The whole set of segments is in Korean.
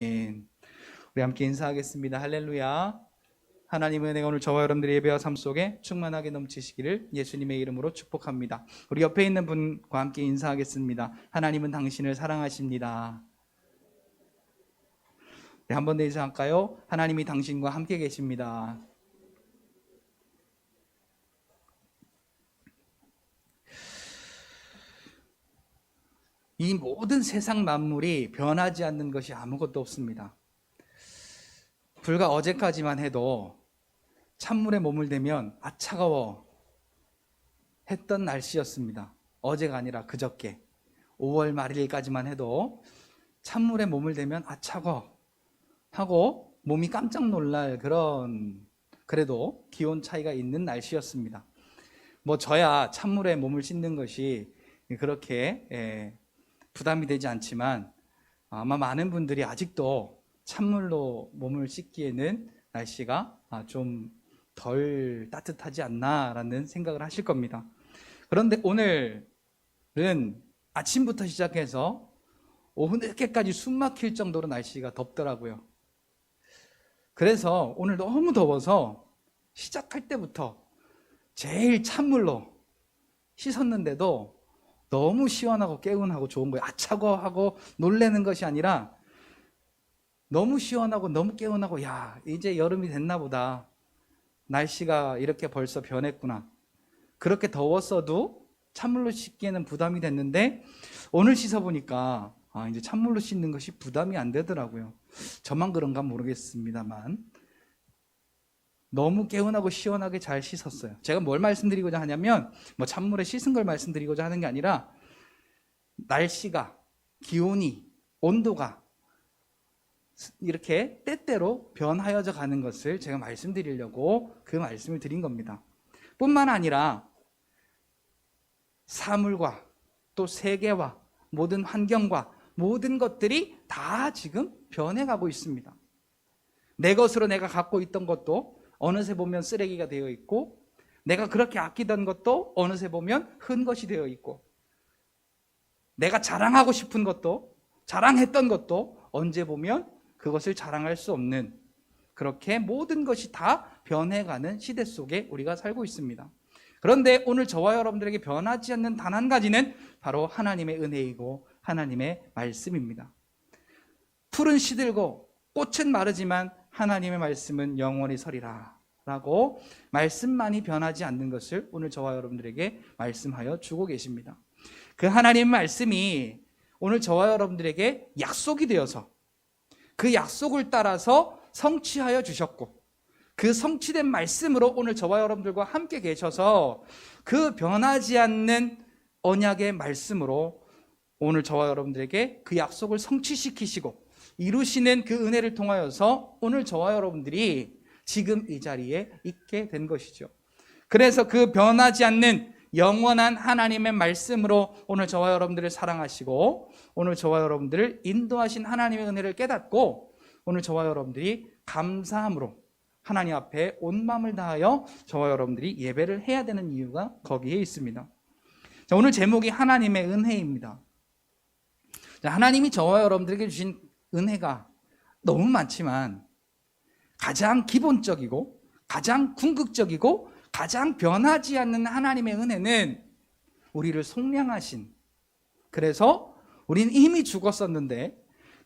우리 함께 인사하겠습니다. 할렐루야. 하나님의 은혜가 오늘 저와 여러분들의 예배와 삶 속에 충만하게 넘치시기를 예수님의 이름으로 축복합니다. 우리 옆에 있는 분과 함께 인사하겠습니다. 하나님은 당신을 사랑하십니다. 네, 한 번 더 인사할까요? 하나님이 당신과 함께 계십니다. 이 모든 세상 만물이 변하지 않는 것이 아무것도 없습니다. 불과 어제까지만 해도 찬물에 몸을 대면 아 차가워 했던 날씨였습니다. 어제가 아니라 그저께 5월 말일까지만 해도 찬물에 몸을 대면 아 차가워 하고 몸이 깜짝 놀랄 그런 그래도 기온 차이가 있는 날씨였습니다. 저야 찬물에 몸을 씻는 것이 그렇게 부담이 되지 않지만 아마 많은 분들이 아직도 찬물로 몸을 씻기에는 날씨가 좀 덜 따뜻하지 않나라는 생각을 하실 겁니다. 그런데 오늘은 아침부터 시작해서 오후 늦게까지 숨 막힐 정도로 날씨가 덥더라고요. 그래서 오늘 너무 더워서 시작할 때부터 제일 찬물로 씻었는데도 너무 시원하고 개운하고 좋은 거예요. 아 차고 하고 놀래는 것이 아니라 너무 시원하고 너무 개운하고 야 이제 여름이 됐나 보다. 날씨가 이렇게 벌써 변했구나. 그렇게 더웠어도 찬물로 씻기에는 부담이 됐는데 오늘 씻어보니까 이제 찬물로 씻는 것이 부담이 안 되더라고요. 저만 그런가 모르겠습니다만 너무 개운하고 시원하게 잘 씻었어요. 제가 뭘 말씀드리고자 하냐면 찬물에 씻은 걸 말씀드리고자 하는 게 아니라 날씨가 기온이 온도가 이렇게 때때로 변하여져 가는 것을 제가 말씀드리려고 그 말씀을 드린 겁니다. 뿐만 아니라 사물과 또 세계와 모든 환경과 모든 것들이 다 지금 변해가고 있습니다. 내 것으로 내가 갖고 있던 것도 어느새 보면 쓰레기가 되어 있고 내가 그렇게 아끼던 것도 어느새 보면 흔 것이 되어 있고 내가 자랑하고 싶은 것도 자랑했던 것도 언제 보면 그것을 자랑할 수 없는 그렇게 모든 것이 다 변해가는 시대 속에 우리가 살고 있습니다. 그런데 오늘 저와 여러분들에게 변하지 않는 단 한 가지는 바로 하나님의 은혜이고 하나님의 말씀입니다. 풀은 시들고 꽃은 마르지만 하나님의 말씀은 영원히 서리라 라고 말씀만이 변하지 않는 것을 오늘 저와 여러분들에게 말씀하여 주고 계십니다. 그 하나님의 말씀이 오늘 저와 여러분들에게 약속이 되어서 그 약속을 따라서 성취하여 주셨고 그 성취된 말씀으로 오늘 저와 여러분들과 함께 계셔서 그 변하지 않는 언약의 말씀으로 오늘 저와 여러분들에게 그 약속을 성취시키시고 이루시는 그 은혜를 통하여서 오늘 저와 여러분들이 지금 이 자리에 있게 된 것이죠. 그래서 그 변하지 않는 영원한 하나님의 말씀으로 오늘 저와 여러분들을 사랑하시고 오늘 저와 여러분들을 인도하신 하나님의 은혜를 깨닫고 오늘 저와 여러분들이 감사함으로 하나님 앞에 온 마음을 다하여 저와 여러분들이 예배를 해야 되는 이유가 거기에 있습니다. 자, 오늘 제목이 하나님의 은혜입니다. 자, 하나님이 저와 여러분들에게 주신 은혜가 너무 많지만 가장 기본적이고 가장 궁극적이고 가장 변하지 않는 하나님의 은혜는 우리를 속량하신, 그래서 우리는 이미 죽었었는데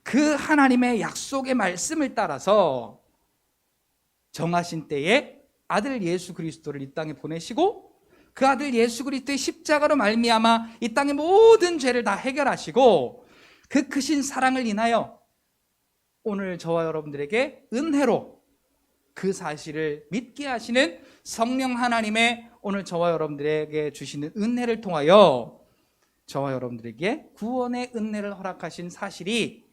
그 하나님의 약속의 말씀을 따라서 정하신 때에 아들 예수 그리스도를 이 땅에 보내시고 그 아들 예수 그리스도의 십자가로 말미암아 이 땅의 모든 죄를 다 해결하시고 그 크신 사랑을 인하여 오늘 저와 여러분들에게 은혜로 그 사실을 믿게 하시는 성령 하나님의 오늘 저와 여러분들에게 주시는 은혜를 통하여 저와 여러분들에게 구원의 은혜를 허락하신 사실이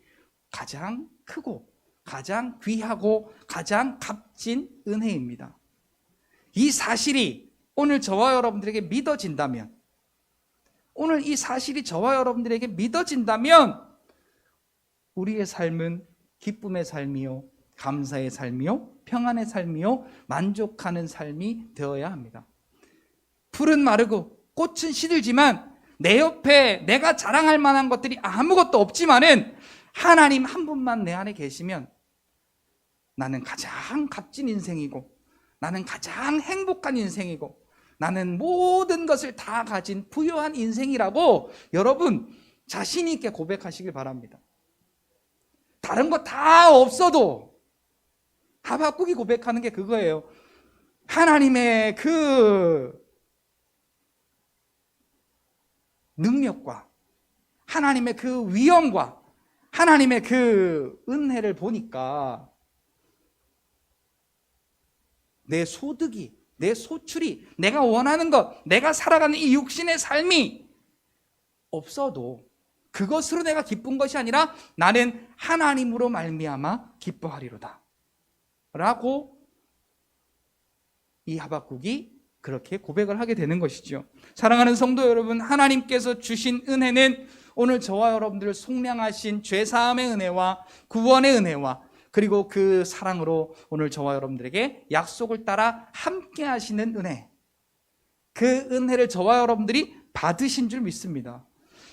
가장 크고 가장 귀하고 가장 값진 은혜입니다. 이 사실이 오늘 저와 여러분들에게 믿어진다면, 오늘 이 사실이 저와 여러분들에게 믿어진다면 우리의 삶은 기쁨의 삶이요 감사의 삶이요 평안의 삶이요 만족하는 삶이 되어야 합니다. 풀은 마르고 꽃은 시들지만 내 옆에 내가 자랑할 만한 것들이 아무것도 없지만은 하나님 한 분만 내 안에 계시면 나는 가장 값진 인생이고, 나는 가장 행복한 인생이고, 나는 모든 것을 다 가진 부유한 인생이라고 여러분 자신 있게 고백하시길 바랍니다. 다른 거 다 없어도 하박국이 고백하는 게 그거예요. 하나님의 그 능력과 하나님의 그 위엄과 하나님의 그 은혜를 보니까 내 소득이, 내 소출이, 내가 원하는 것, 내가 살아가는 이 육신의 삶이 없어도 그것으로 내가 기쁜 것이 아니라 나는 하나님으로 말미암아 기뻐하리로다 라고 이 하박국이 그렇게 고백을 하게 되는 것이죠. 사랑하는 성도 여러분, 하나님께서 주신 은혜는 오늘 저와 여러분들을 속량하신 죄사함의 은혜와 구원의 은혜와 그리고 그 사랑으로 오늘 저와 여러분들에게 약속을 따라 함께 하시는 은혜, 그 은혜를 저와 여러분들이 받으신 줄 믿습니다.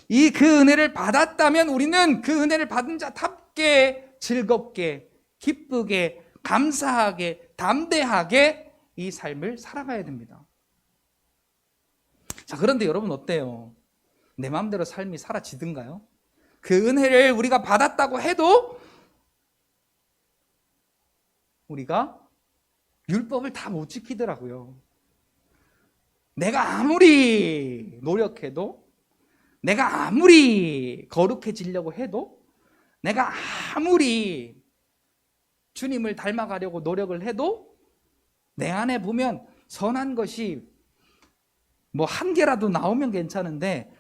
이 그 은혜를 받았다면 우리는 그 은혜를 받은 자답게 즐겁게 기쁘게 감사하게 담대하게 이 삶을 살아가야 됩니다. 자, 그런데 여러분 어때요? 내 마음대로 삶이 사라지든가요? 그 은혜를 우리가 받았다고 해도 우리가 율법을 다 못 지키더라고요. 내가 아무리 노력해도, 내가 아무리 거룩해지려고 해도, 내가 아무리 주님을 닮아가려고 노력을 해도 내 안에 보면 선한 것이 뭐 한 개라도 나오면 괜찮은데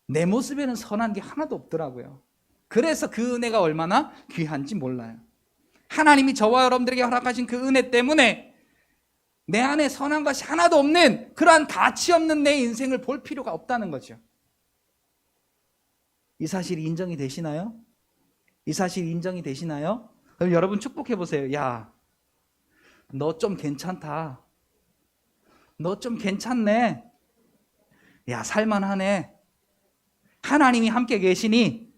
내 모습에는 선한 게 하나도 없더라고요. 그래서 그 은혜가 얼마나 귀한지 몰라요. 하나님이 저와 여러분들에게 허락하신 그 은혜 때문에 내 안에 선한 것이 하나도 없는 그러한 가치 없는 내 인생을 볼 필요가 없다는 거죠. 이 사실이 인정이 되시나요? 이 사실이 인정이 되시나요? 그럼 여러분 축복해 보세요. 야, 너 좀 괜찮다. 너 좀 괜찮네. 야, 살만하네. 하나님이 함께 계시니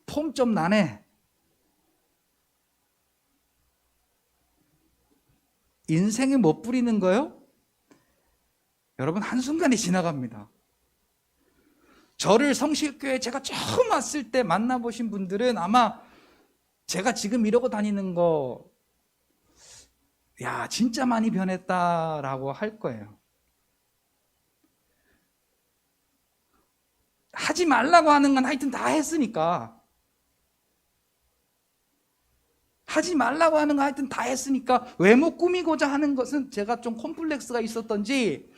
폼 좀 나네. 인생에 못 부리는 거요? 여러분 한순간에 지나갑니다. 저를 성실교회 제가 처음 왔을 때 만나보신 분들은 아마 제가 지금 이러고 다니는 거 야, 진짜 많이 변했다라고 할 거예요. 하지 말라고 하는 건 하여튼 다 했으니까. 하지 말라고 하는 거 하여튼 다 했으니까 외모 꾸미고자 하는 것은 제가 좀 콤플렉스가 있었던지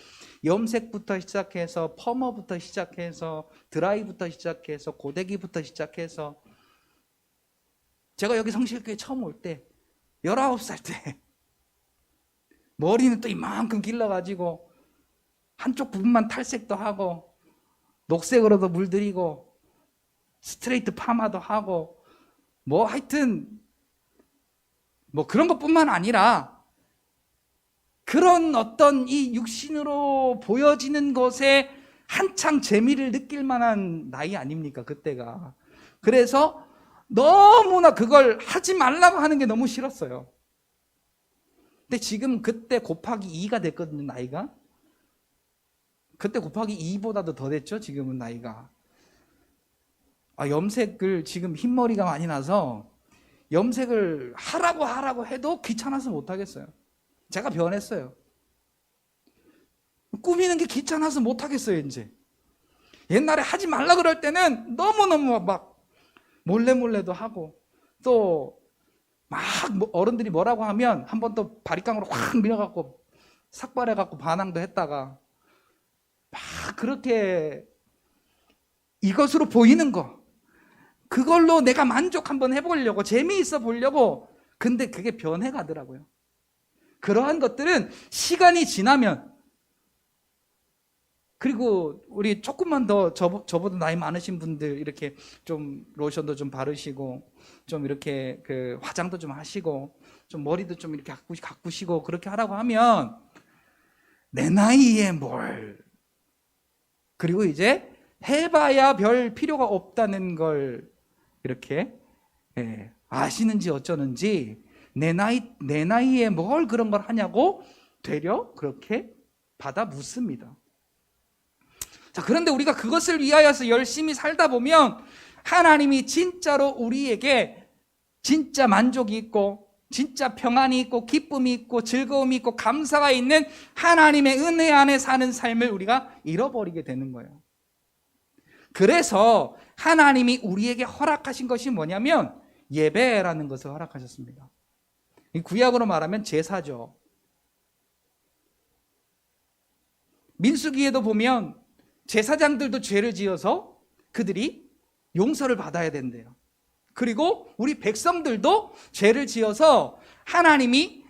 염색부터 시작해서 펌머부터 시작해서 드라이부터 시작해서 고데기부터 시작해서 제가 여기 성실교회 처음 올 때 19살 때 머리는 또 이만큼 길러가지고 한쪽 부분만 탈색도 하고 녹색으로도 물들이고 스트레이트 파마도 하고 뭐 하여튼 뭐 그런 것뿐만 아니라 그런 어떤 이 육신으로 보여지는 것에 한창 재미를 느낄 만한 나이 아닙니까 그때가. 그래서 너무나 그걸 하지 말라고 하는 게 너무 싫었어요. 근데 지금 그때 곱하기 2가 됐거든요 나이가. 그때 곱하기 2보다도 더 됐죠 지금은 나이가. 염색을 지금 흰머리가 많이 나서 염색을 하라고 해도 귀찮아서 못하겠어요. 제가 변했어요. 꾸미는 게 귀찮아서 못하겠어요 이제. 옛날에 하지 말라 그럴 때는 너무너무 막 몰래도 하고 또 막 어른들이 뭐라고 하면 한 번 또 바리깡으로 확 밀어갖고 삭발해갖고 반항도 했다가 막 그렇게 이것으로 보이는 거 그걸로 내가 만족 한번 해보려고 재미있어 보려고. 근데 그게 변해가더라고요. 그러한 것들은 시간이 지나면, 그리고 우리 조금만 더 저보다 나이 많으신 분들 이렇게 좀 로션도 좀 바르시고 좀 이렇게 그 화장도 좀 하시고 좀 머리도 좀 이렇게 가꾸시고 그렇게 하라고 하면 내 나이에 뭘, 그리고 이제 해봐야 별 필요가 없다는 걸 이렇게 아시는지 어쩌는지 내 나이에 뭘 그런 걸 하냐고 되려 그렇게 받아 묻습니다. 자, 그런데 우리가 그것을 위하여서 열심히 살다 보면 하나님이 진짜로 우리에게 진짜 만족이 있고 진짜 평안이 있고 기쁨이 있고 즐거움이 있고 감사가 있는 하나님의 은혜 안에 사는 삶을 우리가 잃어버리게 되는 거예요. 그래서 하나님이 우리에게 허락하신 것이 뭐냐면 예배라는 것을 허락하셨습니다. 이 구약으로 말하면 제사죠. 민수기에도 보면 제사장들도 죄를 지어서 그들이 용서를 받아야 된대요. 그리고 우리 백성들도 죄를 지어서 하나님이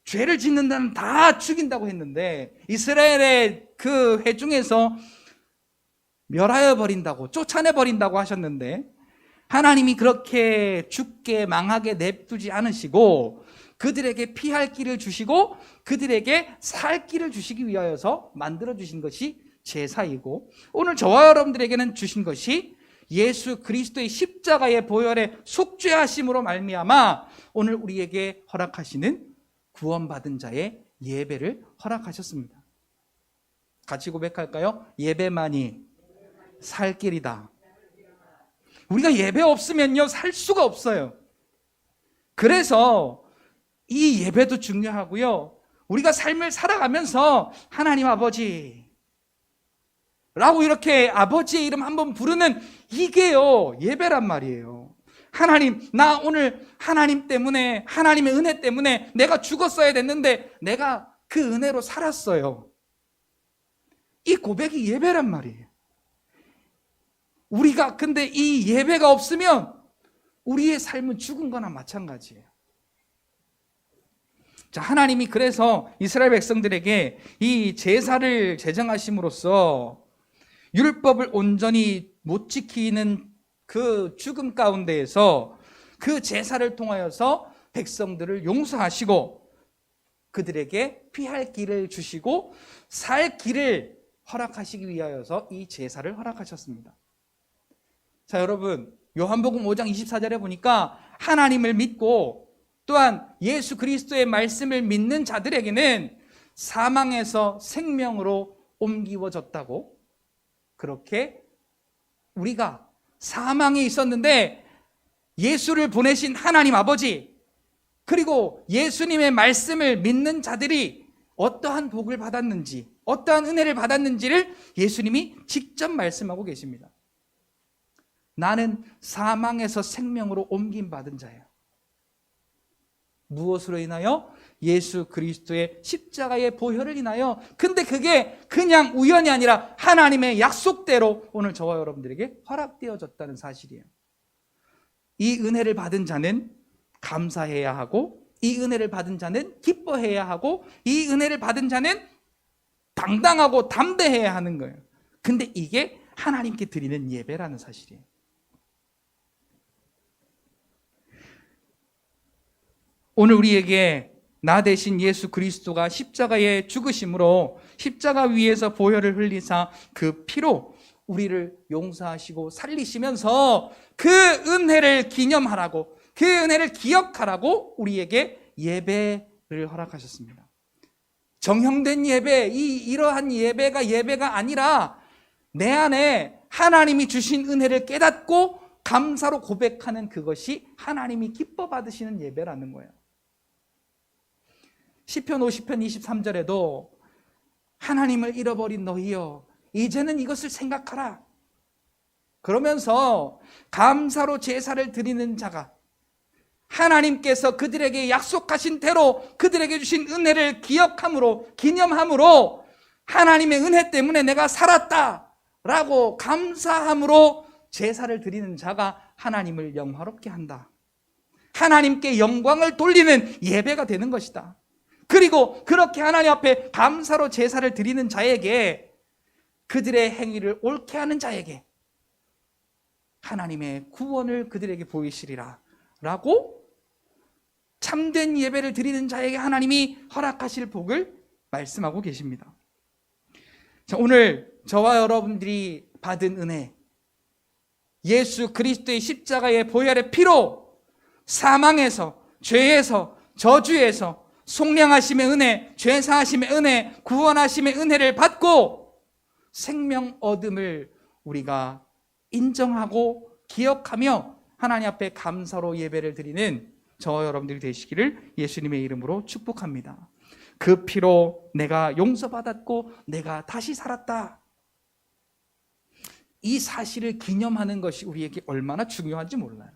죄를 짓는 자는 다 죽인다고 했는데 이스라엘의 그 회중에서 멸하여 버린다고, 쫓아내 버린다고 하셨는데 하나님이 그렇게 죽게 망하게 냅두지 않으시고 그들에게 피할 길을 주시고 그들에게 살 길을 주시기 위하여서 만들어 주신 것이 제사이고, 오늘 저와 여러분들에게는 주신 것이 예수 그리스도의 십자가의 보혈의 속죄하심으로 말미암아 오늘 우리에게 허락하시는 구원받은 자의 예배를 허락하셨습니다. 같이 고백할까요? 예배만이 살 길이다. 우리가 예배 없으면요 살 수가 없어요. 그래서 이 예배도 중요하고요, 우리가 삶을 살아가면서 하나님 아버지 라고 이렇게 아버지의 이름 한번 부르는 이게요 예배란 말이에요. 하나님, 나 오늘 하나님 때문에, 하나님의 은혜 때문에 내가 죽었어야 됐는데 내가 그 은혜로 살았어요. 이 고백이 예배란 말이에요. 우리가 근데 이 예배가 없으면 우리의 삶은 죽은 거나 마찬가지예요. 자, 하나님이 그래서 이스라엘 백성들에게 이 제사를 제정하심으로써 율법을 온전히 못 지키는 그 죽음 가운데에서 그 제사를 통하여서 백성들을 용서하시고 그들에게 피할 길을 주시고 살 길을 허락하시기 위하여서 이 제사를 허락하셨습니다. 자, 여러분, 요한복음 5장 24절에 보니까 하나님을 믿고 또한 예수 그리스도의 말씀을 믿는 자들에게는 사망에서 생명으로 옮기워졌다고, 그렇게 우리가 사망에 있었는데 예수를 보내신 하나님 아버지 그리고 예수님의 말씀을 믿는 자들이 어떠한 복을 받았는지, 어떠한 은혜를 받았는지를 예수님이 직접 말씀하고 계십니다. 나는 사망에서 생명으로 옮김받은 자예요. 무엇으로 인하여? 예수 그리스도의 십자가의 보혈을 인하여. 근데 그게 그냥 우연이 아니라 하나님의 약속대로 오늘 저와 여러분들에게 허락되어졌다는 사실이에요. 이 은혜를 받은 자는 감사해야 하고, 이 은혜를 받은 자는 기뻐해야 하고, 이 은혜를 받은 자는 당당하고 담대해야 하는 거예요. 근데 이게 하나님께 드리는 예배라는 사실이에요. 오늘 우리에게 나 대신 예수 그리스도가 십자가에 죽으심으로 십자가 위에서 보혈을 흘리사 그 피로 우리를 용서하시고 살리시면서 그 은혜를 기념하라고, 그 은혜를 기억하라고 우리에게 예배를 허락하셨습니다. 정형된 예배, 이러한 예배가 아니라 내 안에 하나님이 주신 은혜를 깨닫고 감사로 고백하는 그것이 하나님이 기뻐 받으시는 예배라는 거예요. 시편 50편 23절에도 하나님을 잃어버린 너희여 이제는 이것을 생각하라. 그러면서 감사로 제사를 드리는 자가 하나님께서 그들에게 약속하신 대로 그들에게 주신 은혜를 기억함으로, 기념함으로 하나님의 은혜 때문에 내가 살았다라고 감사함으로 제사를 드리는 자가 하나님을 영화롭게 한다. 하나님께 영광을 돌리는 예배가 되는 것이다. 그리고 그렇게 하나님 앞에 감사로 제사를 드리는 자에게, 그들의 행위를 옳게 하는 자에게 하나님의 구원을 그들에게 보이시리라 라고 참된 예배를 드리는 자에게 하나님이 허락하실 복을 말씀하고 계십니다. 자, 오늘 저와 여러분들이 받은 은혜, 예수 그리스도의 십자가의 보혈의 피로 사망에서, 죄에서, 저주에서 속량하심의 은혜, 죄사하심의 은혜, 구원하심의 은혜를 받고 생명 얻음을 우리가 인정하고 기억하며 하나님 앞에 감사로 예배를 드리는 저와 여러분들이 되시기를 예수님의 이름으로 축복합니다. 그 피로 내가 용서받았고 내가 다시 살았다. 이 사실을 기념하는 것이 우리에게 얼마나 중요한지 몰라요.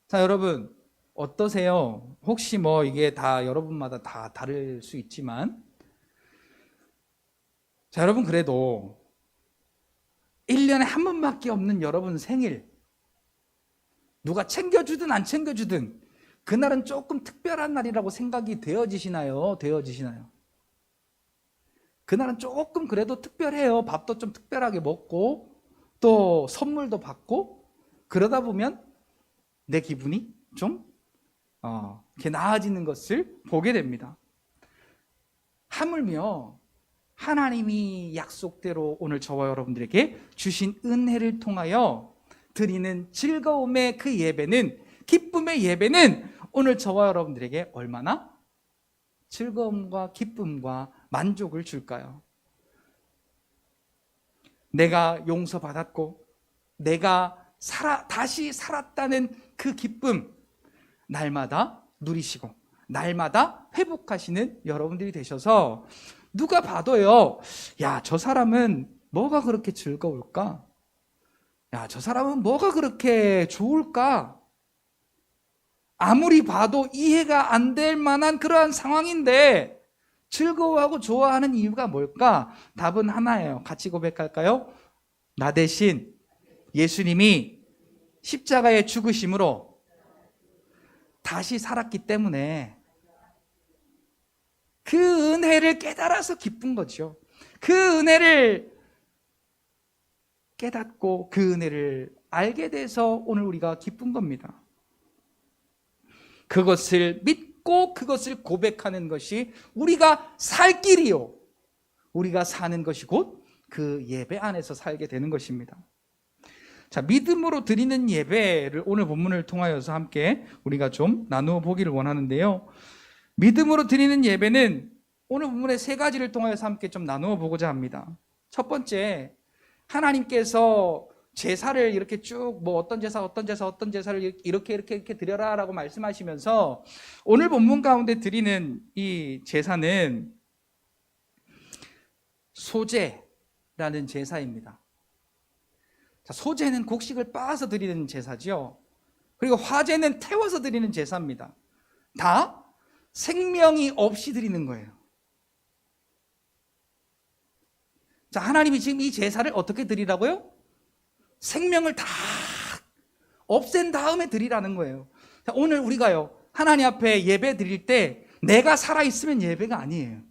자, 여러분 어떠세요? 혹시 이게 다 여러분마다 다 다를 수 있지만, 자, 여러분 그래도 1년에 한 번밖에 없는 여러분 생일, 누가 챙겨주든 안 챙겨주든 그날은 조금 특별한 날이라고 생각이 되어지시나요? 그날은 조금 그래도 특별해요. 밥도 좀 특별하게 먹고 또 선물도 받고 그러다 보면 내 기분이 좀 이렇게 나아지는 것을 보게 됩니다. 하물며 하나님이 약속대로 오늘 저와 여러분들에게 주신 은혜를 통하여 드리는 즐거움의 그 예배는, 기쁨의 예배는 오늘 저와 여러분들에게 얼마나 즐거움과 기쁨과 만족을 줄까요? 내가 용서받았고 내가 다시 살았다는 그 기쁨, 날마다 누리시고 날마다 회복하시는 여러분들이 되셔서 누가 봐도요, 야, 저 사람은 뭐가 그렇게 즐거울까? 야, 저 사람은 뭐가 그렇게 좋을까? 아무리 봐도 이해가 안 될 만한 그러한 상황인데 즐거워하고 좋아하는 이유가 뭘까? 답은 하나예요. 같이 고백할까요? 나 대신 예수님이 십자가에 죽으심으로 다시 살았기 때문에 그 은혜를 깨달아서 기쁜 거죠. 그 은혜를 깨닫고 그 은혜를 알게 돼서 오늘 우리가 기쁜 겁니다. 그것을 믿고 그것을 고백하는 것이 우리가 살 길이요, 우리가 사는 것이 곧 그 예배 안에서 살게 되는 것입니다. 자, 믿음으로 드리는 예배를 오늘 본문을 통하여서 함께 우리가 좀 나누어 보기를 원하는데요. 믿음으로 드리는 예배는 오늘 본문의 세 가지를 통하여서 함께 좀 나누어 보고자 합니다. 첫 번째, 하나님께서 제사를 이렇게 쭉 어떤 제사를 이렇게 드려라라고 말씀하시면서 오늘 본문 가운데 드리는 이 제사는 소제라는 제사입니다. 자, 소제는 곡식을 빻아서 드리는 제사죠. 그리고 화제는 태워서 드리는 제사입니다. 다 생명이 없이 드리는 거예요. 자, 하나님이 지금 이 제사를 어떻게 드리라고요? 생명을 다 없앤 다음에 드리라는 거예요. 자, 오늘 우리가요, 하나님 앞에 예배 드릴 때 내가 살아있으면 예배가 아니에요.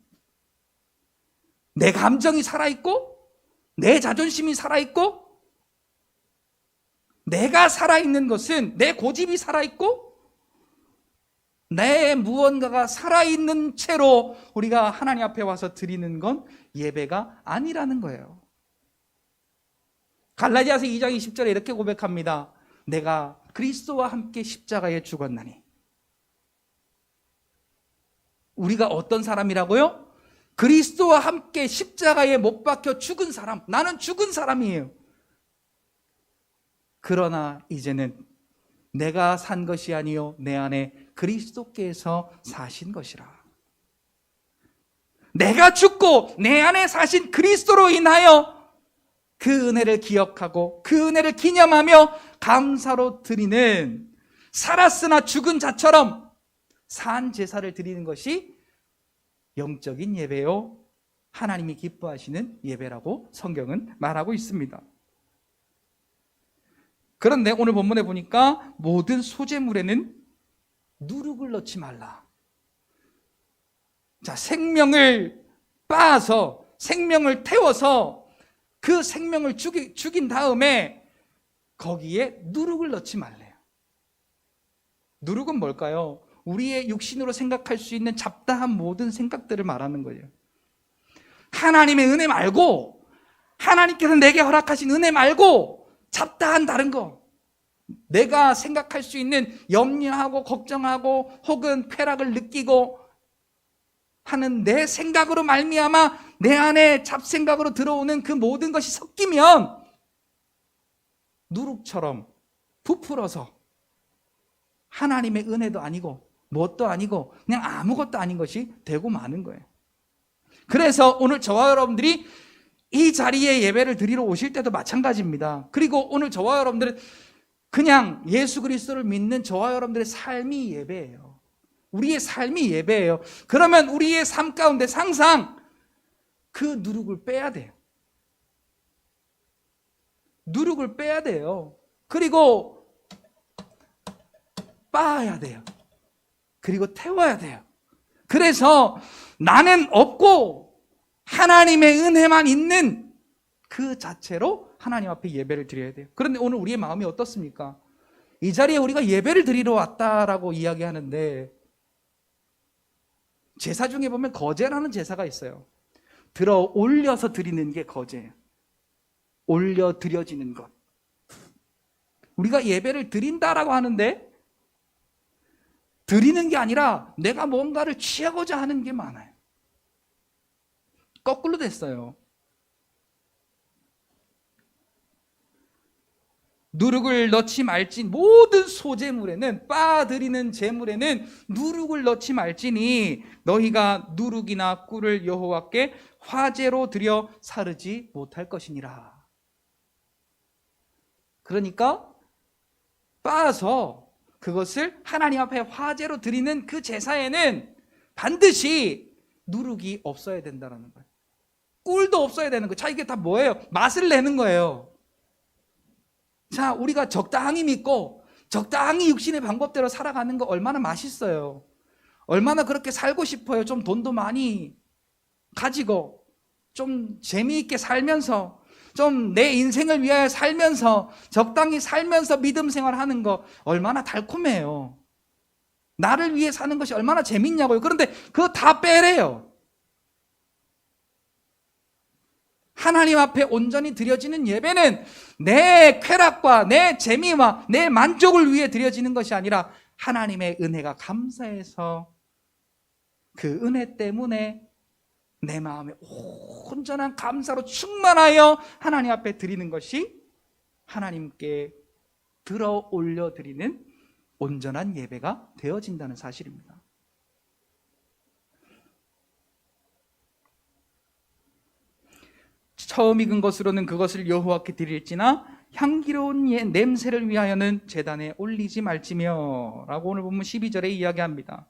내 감정이 살아있고 내 자존심이 살아있고 내가 살아있는 것은 내 고집이 살아있고 내 무언가가 살아있는 채로 우리가 하나님 앞에 와서 드리는 건 예배가 아니라는 거예요. 갈라디아서 2장 20절에 이렇게 고백합니다. 내가 그리스도와 함께 십자가에 죽었나니. 우리가 어떤 사람이라고요? 그리스도와 함께 십자가에 못 박혀 죽은 사람. 나는 죽은 사람이에요. 그러나 이제는 내가 산 것이 아니요 내 안에 그리스도께서 사신 것이라. 내가 죽고 내 안에 사신 그리스도로 인하여 그 은혜를 기억하고 그 은혜를 기념하며 감사로 드리는, 살았으나 죽은 자처럼 산 제사를 드리는 것이 영적인 예배요, 하나님이 기뻐하시는 예배라고 성경은 말하고 있습니다. 그런데 오늘 본문에 보니까 모든 소제물에는 누룩을 넣지 말라. 자, 생명을 빻아서 생명을 태워서 그 생명을 죽인 다음에 거기에 누룩을 넣지 말래요. 누룩은 뭘까요? 우리의 육신으로 생각할 수 있는 잡다한 모든 생각들을 말하는 거예요. 하나님의 은혜 말고 하나님께서 내게 허락하신 은혜 말고 잡다한 다른 거, 내가 생각할 수 있는 염려하고 걱정하고 혹은 쾌락을 느끼고 하는 내 생각으로 말미암아 내 안에 잡생각으로 들어오는 그 모든 것이 섞이면 누룩처럼 부풀어서 하나님의 은혜도 아니고 뭣도 아니고 그냥 아무것도 아닌 것이 되고 마는 거예요. 그래서 오늘 저와 여러분들이 이 자리에 예배를 드리러 오실 때도 마찬가지입니다. 그리고 오늘 저와 여러분들은 그냥 예수 그리스도를 믿는 저와 여러분들의 삶이 예배예요. 우리의 삶이 예배예요. 그러면 우리의 삶 가운데 항상 그 누룩을 빼야 돼요. 누룩을 빼야 돼요. 그리고 빻아야 돼요. 그리고 태워야 돼요. 그래서 나는 없고 하나님의 은혜만 있는 그 자체로 하나님 앞에 예배를 드려야 돼요. 그런데 오늘 우리의 마음이 어떻습니까? 이 자리에 우리가 예배를 드리러 왔다라고 이야기하는데 제사 중에 보면 거제라는 제사가 있어요. 들어 올려서 드리는 게 거제예요. 올려 드려지는 것. 우리가 예배를 드린다라고 하는데 드리는 게 아니라 내가 뭔가를 취하고자 하는 게 많아요. 거꾸로 됐어요. 누룩을 넣지 말지 모든 소재물에는 빻아드리는 제물에는 누룩을 넣지 말지니 너희가 누룩이나 꿀을 여호와께 화제로 드려 사르지 못할 것이니라. 그러니까 빻아서 그것을 하나님 앞에 화제로 드리는 그 제사에는 반드시 누룩이 없어야 된다는 거예요. 꿀도 없어야 되는 거예요. 자, 이게 다 뭐예요? 맛을 내는 거예요. 자, 우리가 적당히 믿고 적당히 육신의 방법대로 살아가는 거 얼마나 맛있어요. 얼마나 그렇게 살고 싶어요. 좀 돈도 많이 가지고 좀 재미있게 살면서 좀 내 인생을 위하여 살면서 적당히 살면서 믿음 생활하는 거 얼마나 달콤해요. 나를 위해 사는 것이 얼마나 재밌냐고요. 그런데 그거 다 빼래요. 하나님 앞에 온전히 드려지는 예배는 내 쾌락과 내 재미와 내 만족을 위해 드려지는 것이 아니라 하나님의 은혜가 감사해서 그 은혜 때문에 내 마음에 온전한 감사로 충만하여 하나님 앞에 드리는 것이 하나님께 들어 올려 드리는 온전한 예배가 되어진다는 사실입니다. 처음 익은 것으로는 그것을 여호와께 드릴지나 향기로운 냄새를 위하여는 제단에 올리지 말지며 라고 오늘 보면 12절에 이야기합니다.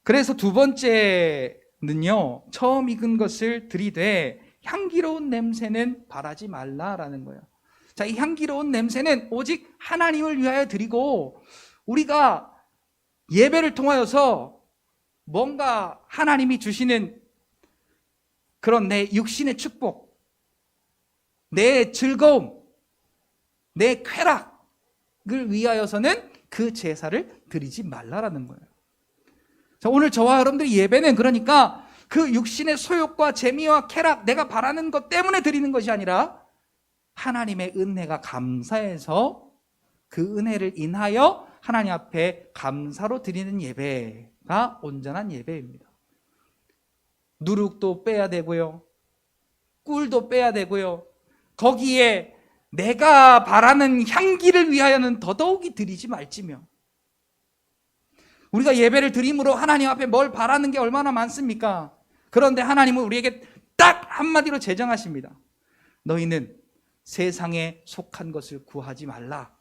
그래서 두 번째는요, 처음 익은 것을 드리되 향기로운 냄새는 바라지 말라라는 거예요. 자, 이 향기로운 냄새는 오직 하나님을 위하여 드리고 우리가 예배를 통하여서 뭔가 하나님이 주시는 그런 내 육신의 축복, 내 즐거움, 내 쾌락을 위하여서는 그 제사를 드리지 말라라는 거예요. 자, 오늘 저와 여러분들의 예배는 그러니까 그 육신의 소욕과 재미와 쾌락, 내가 바라는 것 때문에 드리는 것이 아니라 하나님의 은혜가 감사해서 그 은혜를 인하여 하나님 앞에 감사로 드리는 예배가 온전한 예배입니다. 누룩도 빼야 되고요, 꿀도 빼야 되고요, 거기에 내가 바라는 향기를 위하여는 더더욱이 드리지 말지며. 우리가 예배를 드림으로 하나님 앞에 뭘 바라는 게 얼마나 많습니까? 그런데 하나님은 우리에게 딱 한마디로 제정하십니다. 너희는 세상에 속한 것을 구하지 말라.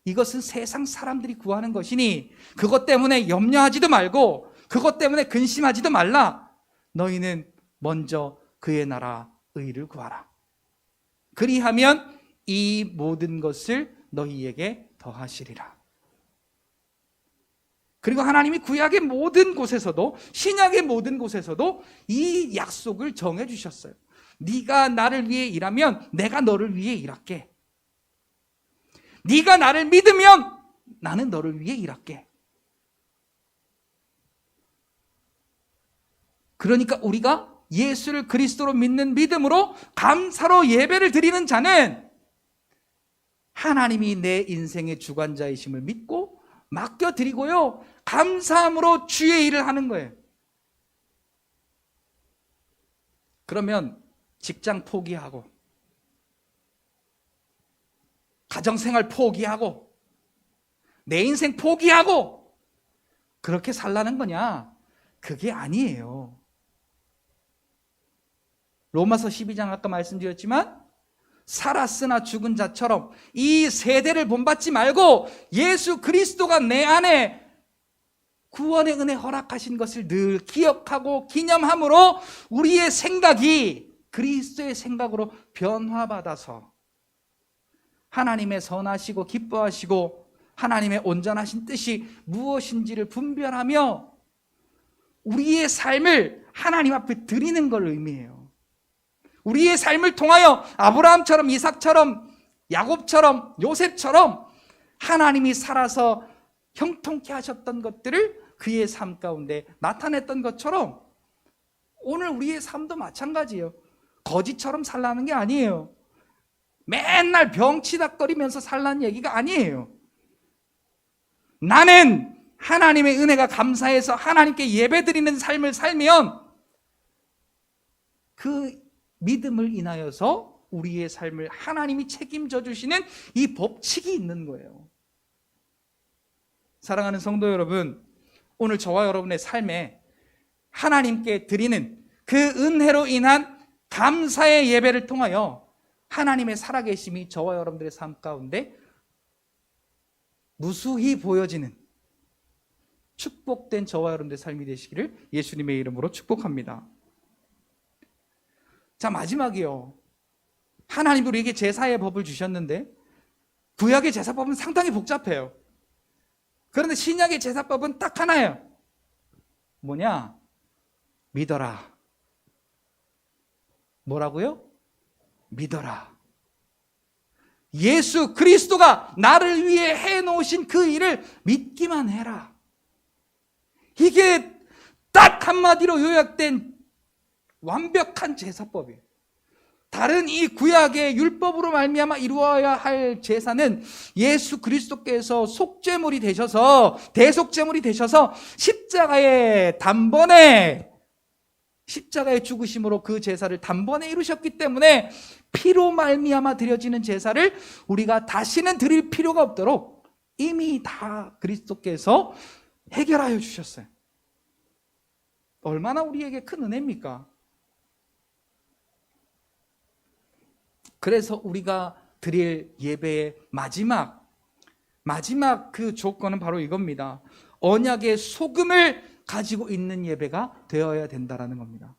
이것은 세상 사람들이 구하는 것이니 그것 때문에 염려하지도 말고 그것 때문에 근심하지도 말라. 너희는 먼저 그의 나라 의를 구하라. 그리하면 이 모든 것을 너희에게 더하시리라. 그리고 하나님이 구약의 모든 곳에서도 신약의 모든 곳에서도 이 약속을 정해 주셨어요. 네가 나를 위해 일하면 내가 너를 위해 일할게. 네가 나를 믿으면 나는 너를 위해 일할게. 그러니까 우리가 예수를 그리스도로 믿는 믿음으로 감사로 예배를 드리는 자는 하나님이 내 인생의 주관자이심을 믿고 맡겨드리고요, 감사함으로 주의 일을 하는 거예요. 그러면 직장 포기하고 가정생활 포기하고 내 인생 포기하고 그렇게 살라는 거냐? 그게 아니에요. 로마서 12장 아까 말씀드렸지만 살았으나 죽은 자처럼 이 세대를 본받지 말고 예수 그리스도가 내 안에 구원의 은혜 허락하신 것을 늘 기억하고 기념함으로 우리의 생각이 그리스도의 생각으로 변화받아서 하나님의 선하시고 기뻐하시고 하나님의 온전하신 뜻이 무엇인지를 분별하며 우리의 삶을 하나님 앞에 드리는 걸 의미해요. 우리의 삶을 통하여 아브라함처럼, 이삭처럼, 야곱처럼, 요셉처럼 하나님이 살아서 형통케 하셨던 것들을 그의 삶 가운데 나타냈던 것처럼 오늘 우리의 삶도 마찬가지예요. 거지처럼 살라는 게 아니에요. 맨날 병치닥거리면서 살라는 얘기가 아니에요. 나는 하나님의 은혜가 감사해서 하나님께 예배드리는 삶을 살면 그 믿음을 인하여서 우리의 삶을 하나님이 책임져 주시는 이 법칙이 있는 거예요. 사랑하는 성도 여러분, 오늘 저와 여러분의 삶에 하나님께 드리는 그 은혜로 인한 감사의 예배를 통하여 하나님의 살아계심이 저와 여러분들의 삶 가운데 무수히 보여지는 축복된 저와 여러분들의 삶이 되시기를 예수님의 이름으로 축복합니다. 자, 마지막이요. 하나님 우리에게 제사의 법을 주셨는데 구약의 제사법은 상당히 복잡해요. 그런데 신약의 제사법은 딱 하나예요. 뭐냐? 믿어라. 뭐라고요? 믿어라. 예수 그리스도가 나를 위해 해놓으신 그 일을 믿기만 해라. 이게 딱 한마디로 요약된 완벽한 제사법이에요. 다른 이 구약의 율법으로 말미암아 이루어야 할 제사는 예수 그리스도께서 속죄물이 되셔서 대속죄물이 되셔서 십자가의 죽으심으로 그 제사를 단번에 이루셨기 때문에 피로 말미암아 드려지는 제사를 우리가 다시는 드릴 필요가 없도록 이미 다 그리스도께서 해결하여 주셨어요. 얼마나 우리에게 큰 은혜입니까? 그래서 우리가 드릴 예배의 마지막 그 조건은 바로 이겁니다. 언약의 소금을 가지고 있는 예배가 되어야 된다는 겁니다.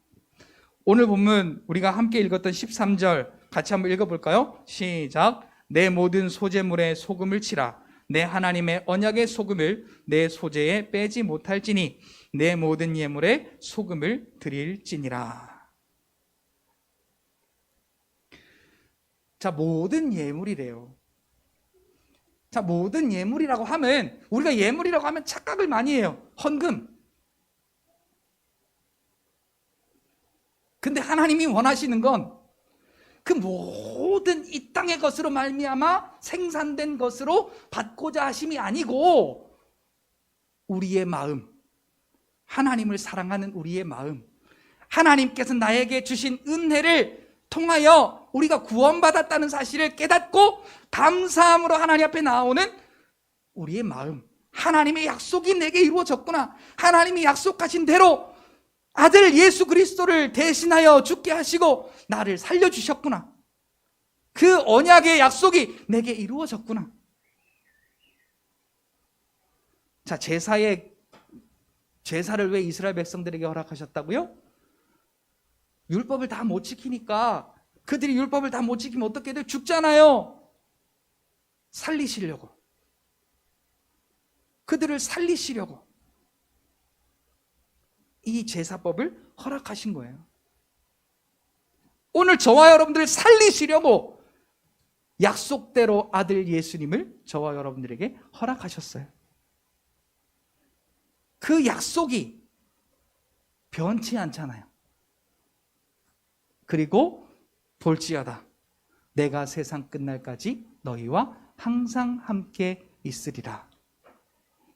오늘 본문 우리가 함께 읽었던 13절 같이 한번 읽어볼까요? 시작. 내 모든 소제물에 소금을 치라. 내 하나님의 언약의 소금을 내 소제에 빼지 못할지니 내 모든 예물에 소금을 드릴지니라. 자, 모든 예물이래요. 자, 모든 예물이라고 하면 우리가 예물이라고 하면 착각을 많이 해요. 헌금. 근데 하나님이 원하시는 건 그 모든 이 땅의 것으로 말미암아 생산된 것으로 받고자 하심이 아니고 우리의 마음, 하나님을 사랑하는 우리의 마음, 하나님께서 나에게 주신 은혜를 통하여 우리가 구원받았다는 사실을 깨닫고 감사함으로 하나님 앞에 나오는 우리의 마음, 하나님의 약속이 내게 이루어졌구나, 하나님이 약속하신 대로 아들 예수 그리스도를 대신하여 죽게 하시고 나를 살려주셨구나, 그 언약의 약속이 내게 이루어졌구나. 자, 제사를 왜 이스라엘 백성들에게 허락하셨다고요? 율법을 다 못 지키니까, 그들이 율법을 다 못 지키면 어떻게 돼? 죽잖아요. 살리시려고, 그들을 살리시려고 이 제사법을 허락하신 거예요. 오늘 저와 여러분들을 살리시려고 약속대로 아들 예수님을 저와 여러분들에게 허락하셨어요. 그 약속이 변치 않잖아요. 그리고 볼지어다 내가 세상 끝날까지 너희와 항상 함께 있으리라.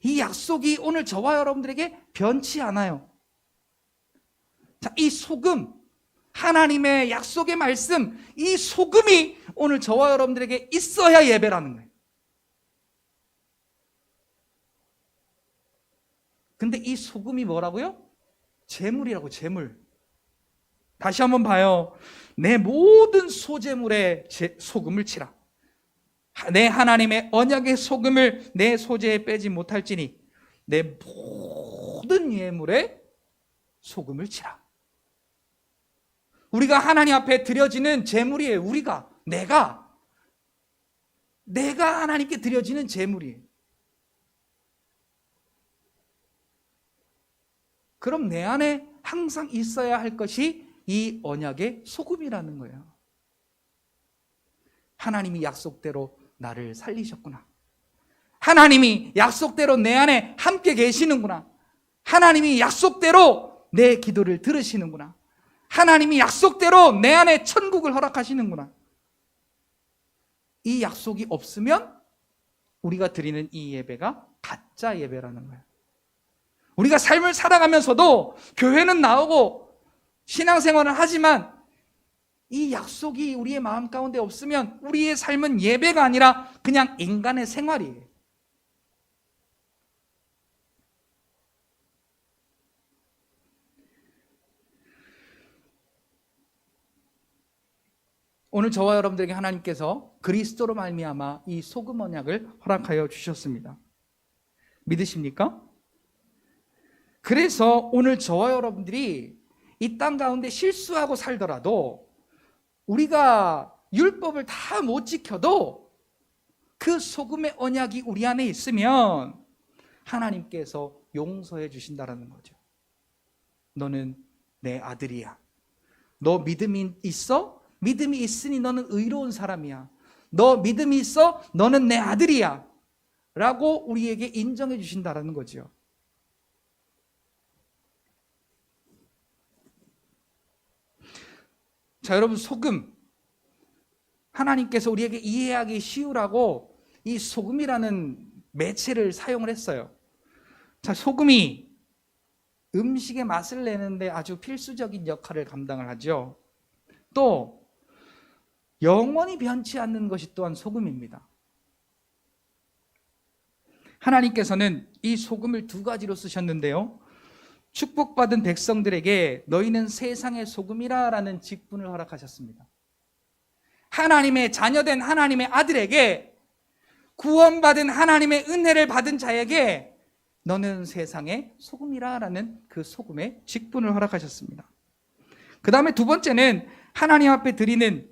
이 약속이 오늘 저와 여러분들에게 변치 않아요. 자, 이 소금, 하나님의 약속의 말씀, 이 소금이 오늘 저와 여러분들에게 있어야 예배라는 거예요. 근데 이 소금이 뭐라고요? 재물이라고, 재물. 다시 한번 봐요. 내 모든 소재물에 소금을 치라. 내 하나님의 언약의 소금을 내 소재에 빼지 못할지니 내 모든 예물에 소금을 치라. 우리가 하나님 앞에 드려지는 제물이에요. 내가 하나님께 드려지는 제물이에요. 그럼 내 안에 항상 있어야 할 것이 이 언약의 소금이라는 거예요. 하나님이 약속대로 나를 살리셨구나. 하나님이 약속대로 내 안에 함께 계시는구나. 하나님이 약속대로 내 기도를 들으시는구나. 하나님이 약속대로 내 안에 천국을 허락하시는구나. 이 약속이 없으면 우리가 드리는 이 예배가 가짜 예배라는 거예요. 우리가 삶을 살아가면서도 교회는 나오고 신앙생활을 하지만 이 약속이 우리의 마음 가운데 없으면 우리의 삶은 예배가 아니라 그냥 인간의 생활이에요. 오늘 저와 여러분들에게 하나님께서 그리스도로 말미암아 이 소금 언약을 허락하여 주셨습니다. 믿으십니까? 그래서 오늘 저와 여러분들이 이 땅 가운데 실수하고 살더라도 우리가 율법을 다 못 지켜도 그 소금의 언약이 우리 안에 있으면 하나님께서 용서해 주신다는 거죠. 너는 내 아들이야. 너 믿음이 있어? 믿음이 있으니 너는 의로운 사람이야. 너 믿음이 있어? 너는 내 아들이야. 라고 우리에게 인정해 주신다는 거죠. 자, 여러분, 소금. 하나님께서 우리에게 이해하기 쉬우라고 이 소금이라는 매체를 사용을 했어요. 자, 소금이 음식의 맛을 내는데 아주 필수적인 역할을 감당을 하죠. 또 영원히 변치 않는 것이 또한 소금입니다. 하나님께서는 이 소금을 두 가지로 쓰셨는데요. 축복받은 백성들에게 너희는 세상의 소금이라 라는 직분을 허락하셨습니다. 하나님의 자녀된 하나님의 아들에게, 구원받은 하나님의 은혜를 받은 자에게 너는 세상의 소금이라 라는 그 소금의 직분을 허락하셨습니다. 그 다음에 두 번째는 하나님 앞에 드리는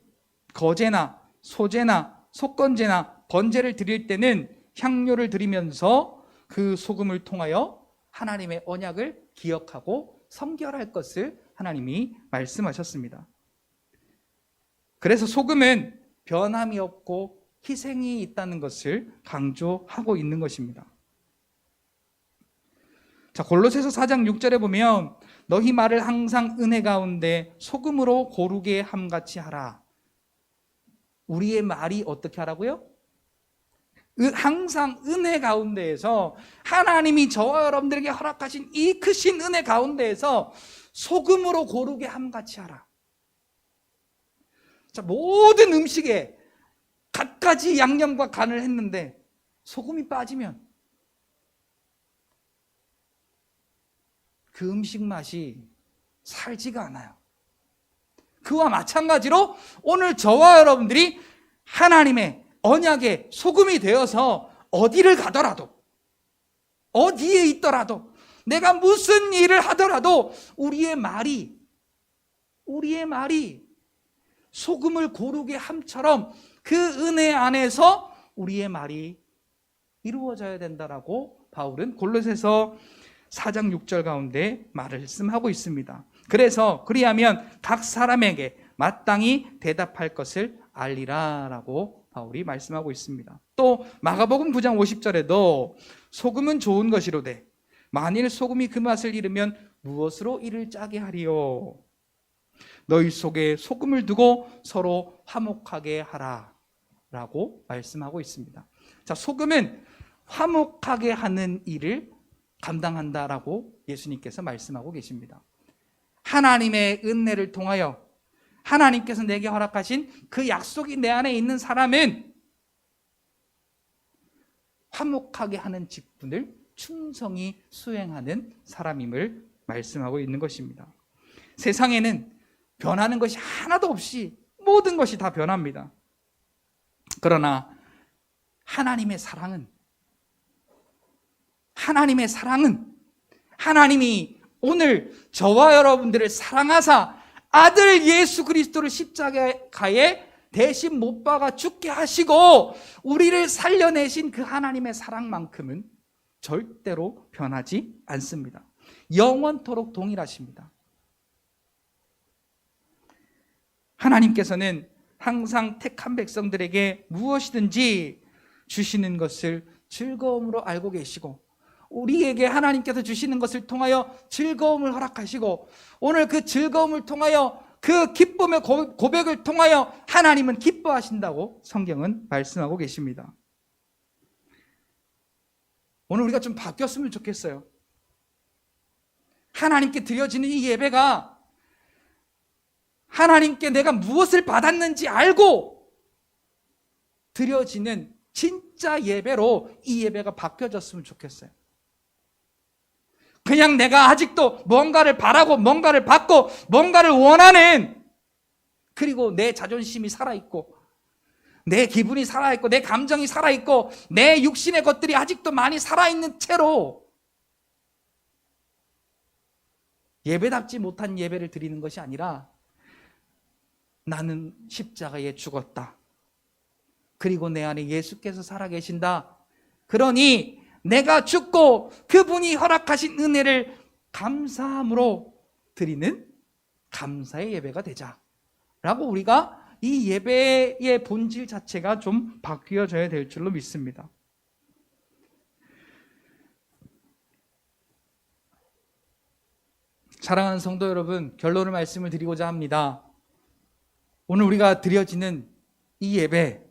거제나 소제나 속건제나 번제를 드릴 때는 향료를 드리면서 그 소금을 통하여 하나님의 언약을 기억하고 성결할 것을 하나님이 말씀하셨습니다. 그래서 소금은 변함이 없고 희생이 있다는 것을 강조하고 있는 것입니다. 자, 골로새서 4장 6절에 보면 너희 말을 항상 은혜 가운데 소금으로 고르게 함같이 하라. 우리의 말이 어떻게 하라고요? 항상 은혜 가운데에서 하나님이 저와 여러분들에게 허락하신 이 크신 은혜 가운데에서 소금으로 고르게 함같이 하라. 자, 모든 음식에 갖가지 양념과 간을 했는데 소금이 빠지면 그 음식 맛이 살지가 않아요. 그와 마찬가지로 오늘 저와 여러분들이 하나님의 언약의 소금이 되어서 어디를 가더라도, 어디에 있더라도, 내가 무슨 일을 하더라도 우리의 말이 소금을 고르게 함처럼 그 은혜 안에서 우리의 말이 이루어져야 된다라고 바울은 골로새서 4장 6절 가운데 말씀하고 있습니다. 그래서 그리하면 각 사람에게 마땅히 대답할 것을 알리라라고 바울이 말씀하고 있습니다. 또 마가복음 9장 50절에도 소금은 좋은 것이로되 만일 소금이 그 맛을 잃으면 무엇으로 이를 짜게 하리요? 너희 속에 소금을 두고 서로 화목하게 하라 라고 말씀하고 있습니다. 자, 소금은 화목하게 하는 일을 감당한다라고 예수님께서 말씀하고 계십니다. 하나님의 은혜를 통하여 하나님께서 내게 허락하신 그 약속이 내 안에 있는 사람은 화목하게 하는 직분을 충성히 수행하는 사람임을 말씀하고 있는 것입니다. 세상에는 변하는 것이 하나도 없이 모든 것이 다 변합니다. 그러나 하나님의 사랑은 하나님이 오늘 저와 여러분들을 사랑하사 아들 예수 그리스도를 십자가에 대신 못 박아 죽게 하시고 우리를 살려내신 그 하나님의 사랑만큼은 절대로 변하지 않습니다. 영원토록 동일하십니다. 하나님께서는 항상 택한 백성들에게 무엇이든지 주시는 것을 즐거움으로 알고 계시고 우리에게 하나님께서 주시는 것을 통하여 즐거움을 허락하시고 오늘 그 즐거움을 통하여 그 기쁨의 고백을 통하여 하나님은 기뻐하신다고 성경은 말씀하고 계십니다. 오늘 우리가 좀 바뀌었으면 좋겠어요. 하나님께 드려지는 이 예배가 하나님께 내가 무엇을 받았는지 알고 드려지는 진짜 예배로 이 예배가 바뀌어졌으면 좋겠어요. 그냥 내가 아직도 뭔가를 바라고 뭔가를 받고 뭔가를 원하는, 그리고 내 자존심이 살아있고 내 기분이 살아있고 내 감정이 살아있고 내 육신의 것들이 아직도 많이 살아있는 채로 예배답지 못한 예배를 드리는 것이 아니라 나는 십자가에 죽었다. 그리고 내 안에 예수께서 살아계신다. 그러니 내가 죽고 그분이 허락하신 은혜를 감사함으로 드리는 감사의 예배가 되자라고 우리가 이 예배의 본질 자체가 좀 바뀌어져야 될 줄로 믿습니다. 사랑하는 성도 여러분, 결론을 말씀을 드리고자 합니다. 오늘 우리가 드려지는 이 예배,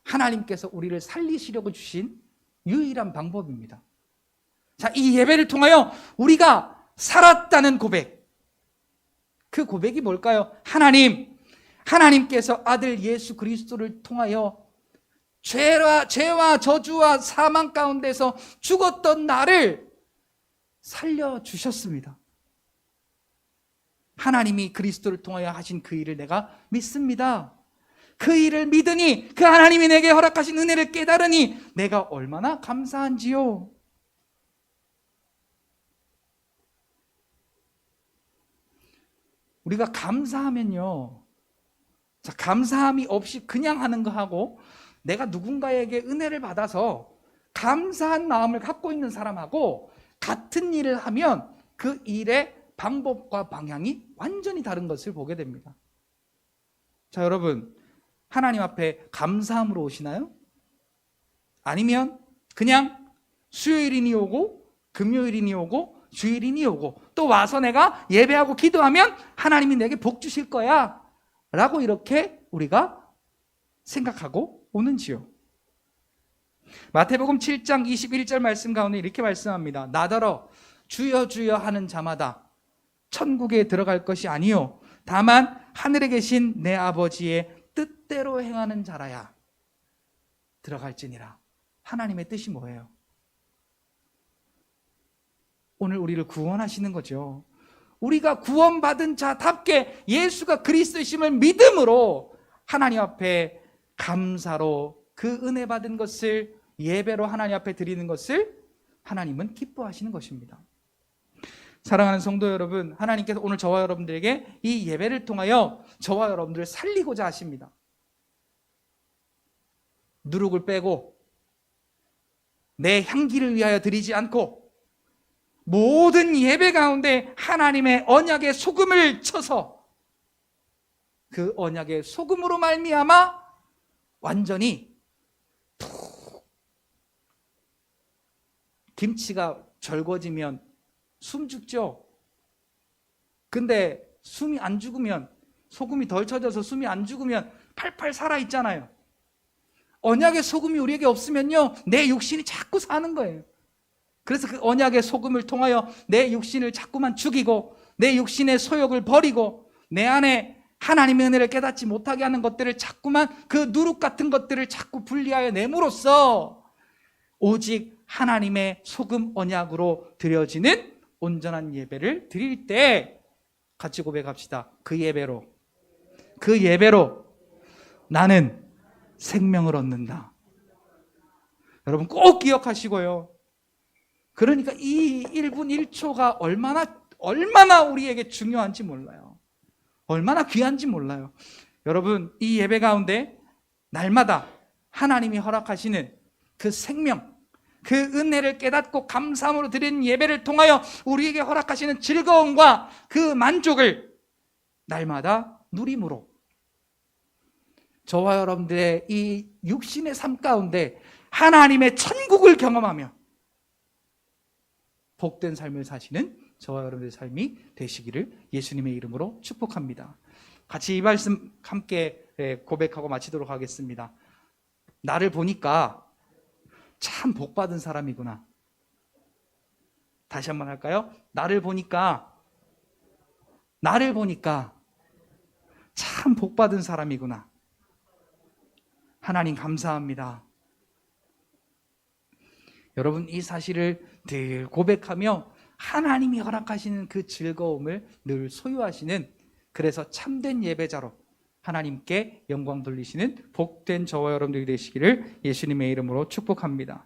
하나님께서 우리를 살리시려고 주신 유일한 방법입니다. 자, 이 예배를 통하여 우리가 살았다는 고백, 그 고백이 뭘까요? 하나님께서 아들 예수 그리스도를 통하여 죄와 저주와 사망 가운데서 죽었던 나를 살려주셨습니다. 하나님이 그리스도를 통하여 하신 그 일을 내가 믿습니다. 그 일을 믿으니, 그 하나님이 내게 허락하신 은혜를 깨달으니 내가 얼마나 감사한지요. 우리가 감사하면요, 자, 감사함이 없이 그냥 하는 거 하고 내가 누군가에게 은혜를 받아서 감사한 마음을 갖고 있는 사람하고 같은 일을 하면 그 일의 방법과 방향이 완전히 다른 것을 보게 됩니다. 자, 여러분, 하나님 앞에 감사함으로 오시나요? 아니면 그냥 수요일이니 오고 금요일이니 오고 주일이니 오고 또 와서 내가 예배하고 기도하면 하나님이 내게 복 주실 거야 라고 이렇게 우리가 생각하고 오는지요? 마태복음 7장 21절 말씀 가운데 이렇게 말씀합니다. 나더러 주여 주여 하는 자마다 천국에 들어갈 것이 아니요 다만 하늘에 계신 내 아버지의 뜻대로 행하는 자라야 들어갈지니라. 하나님의 뜻이 뭐예요? 오늘 우리를 구원하시는 거죠. 우리가 구원받은 자답게 예수가 그리스도이심을 믿음으로 하나님 앞에 감사로 그 은혜 받은 것을 예배로 하나님 앞에 드리는 것을 하나님은 기뻐하시는 것입니다. 사랑하는 성도 여러분, 하나님께서 오늘 저와 여러분들에게 이 예배를 통하여 저와 여러분들을 살리고자 하십니다. 누룩을 빼고 내 향기를 위하여 드리지 않고 모든 예배 가운데 하나님의 언약의 소금을 쳐서 그 언약의 소금으로 말미암아 완전히 푹, 김치가 절거지면 숨 죽죠. 근데 숨이 안 죽으면 소금이 덜 쳐져서 숨이 안 죽으면 팔팔 살아있잖아요. 언약의 소금이 우리에게 없으면요, 내 육신이 자꾸 사는 거예요. 그래서 그 언약의 소금을 통하여 내 육신을 자꾸만 죽이고 내 육신의 소욕을 버리고 내 안에 하나님의 은혜를 깨닫지 못하게 하는 것들을 자꾸만, 그 누룩 같은 것들을 자꾸 분리하여 내므로써 오직 하나님의 소금 언약으로 드려지는 온전한 예배를 드릴 때 같이 고백합시다. 그 예배로 나는 생명을 얻는다. 여러분 꼭 기억하시고요. 그러니까 이 1분 1초가 얼마나 우리에게 중요한지 몰라요. 얼마나 귀한지 몰라요. 여러분, 이 예배 가운데 날마다 하나님이 허락하시는 그 생명, 그 은혜를 깨닫고 감사함으로 드리는 예배를 통하여 우리에게 허락하시는 즐거움과 그 만족을 날마다 누림으로 저와 여러분들의 이 육신의 삶 가운데 하나님의 천국을 경험하며 복된 삶을 사시는 저와 여러분들의 삶이 되시기를 예수님의 이름으로 축복합니다. 같이 이 말씀 함께 고백하고 마치도록 하겠습니다. 나를 보니까 참 복받은 사람이구나. 다시 한번 할까요? 나를 보니까 참 복받은 사람이구나. 하나님 감사합니다. 여러분, 이 사실을 늘 고백하며 하나님이 허락하시는 그 즐거움을 늘 소유하시는, 그래서 참된 예배자로 하나님께 영광 돌리시는 복된 저와 여러분들이 되시기를 예수님의 이름으로 축복합니다.